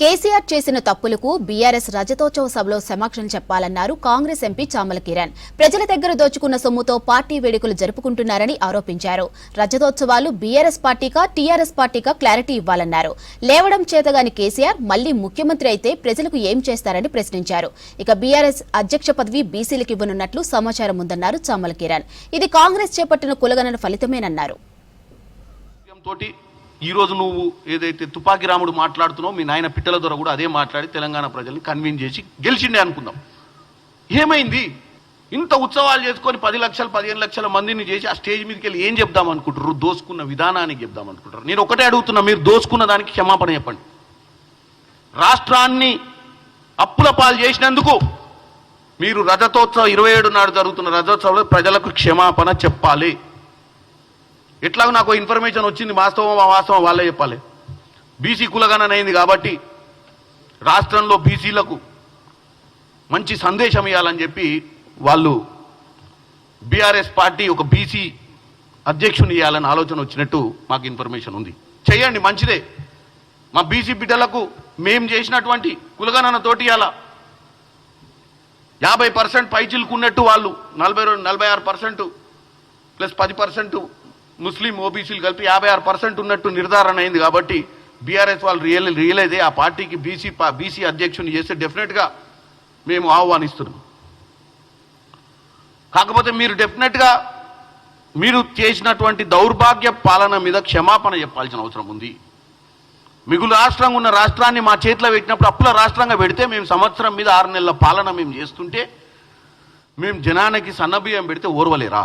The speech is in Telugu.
కేసీఆర్ చేసిన తప్పులకు బీఆర్ఎస్ రజతోత్సవ సభలో క్షమాపణలు చెప్పాలన్నారు కాంగ్రెస్ ఎంపీ చామల కిరణ్. ప్రజల దగ్గర దోచుకున్న సొమ్ముతో పార్టీ వేడుకలు జరుపుకుంటున్నారని ఆరోపించారు. రజతోత్సవాలు బీఆర్ఎస్ పార్టీకా టీఆర్ఎస్ పార్టీకా క్లారిటీ ఇవ్వాలన్నారు. లేవడం చేతగాని కేసీఆర్ మళ్లీ ముఖ్యమంత్రి అయితే ప్రజలకు ఏం చేస్తారని ప్రశ్నించారు. ఇక బీఆర్ఎస్ అధ్యక్ష పదవి బీసీలకు ఇవ్వనున్నట్లు సమాచారం ఉందన్నారు చామల కిరణ్. ఇది కాంగ్రెస్ చేపట్టిన కులగణన ఫలితమేనన్నారు. ఈ రోజు నువ్వు ఏదైతే తుపాకి రాముడు మాట్లాడుతున్నావు, మీ నాయన పిట్టల ద్వారా కూడా అదే మాట్లాడి తెలంగాణ ప్రజల్ని కన్విన్స్ చేసి గెలిచిండే అనుకుందాం. ఏమైంది? ఇంత ఉత్సవాలు చేసుకొని 10 లక్షలు 15 లక్షల మందిని చేసి ఆ స్టేజ్ మీదకి వెళ్ళి ఏం చెప్దాం అనుకుంటారు? దోసుకున్న విధానానికి చెప్దాం అనుకుంటారు. నేను ఒకటే అడుగుతున్నా, మీరు దోసుకున్న దానికి క్షమాపణ చెప్పండి. రాష్ట్రాన్ని అప్పుల పాలు చేసినందుకు మీరు రజతోత్సవం 27 నాడు జరుగుతున్న రజతోత్సవంలో ప్రజలకు క్షమాపణ చెప్పాలి. ఎట్లాగో నాకు ఇన్ఫర్మేషన్ వచ్చింది, వాస్తవం వాళ్ళే చెప్పాలి. బీసీ కులగణన అయింది కాబట్టి రాష్ట్రంలో బీసీలకు మంచి సందేశం ఇవ్వాలని చెప్పి వాళ్ళు బీఆర్ఎస్ పార్టీ ఒక బీసీ అధ్యక్షుని ఇవ్వాలని ఆలోచన వచ్చినట్టు మాకు ఇన్ఫర్మేషన్ ఉంది. చేయండి, మంచిదే. మా బీసీ బిడ్డలకు మేము చేసినటువంటి కులగణన తోటి అలా 50% పైచిలుకున్నట్టు వాళ్ళు 46% ప్లస్ 10% ముస్లిం ఓబీసీలు కలిపి 56% ఉన్నట్టు నిర్ధారణ అయింది. కాబట్టి బీఆర్ఎస్ వాళ్ళు రియలైజ్ ఆ పార్టీకి బీసీ అధ్యక్షుని చేస్తే డెఫినెట్గా మేము ఆహ్వానిస్తున్నాం. కాకపోతే మీరు డెఫినెట్గా మీరు చేసినటువంటి దౌర్భాగ్య పాలన మీద క్షమాపణ చెప్పాల్సిన అవసరం ఉంది. మిగులు రాష్ట్రంగా ఉన్న రాష్ట్రాన్ని మా చేతిలో పెట్టినప్పుడు అప్పుల రాష్ట్రంగా పెడితే మేము సంవత్సరం మీద 6 నెలల పాలన మేము చేస్తుంటే మేము జనానికి సన్నబియ్యం పెడితే ఓర్వలేరా?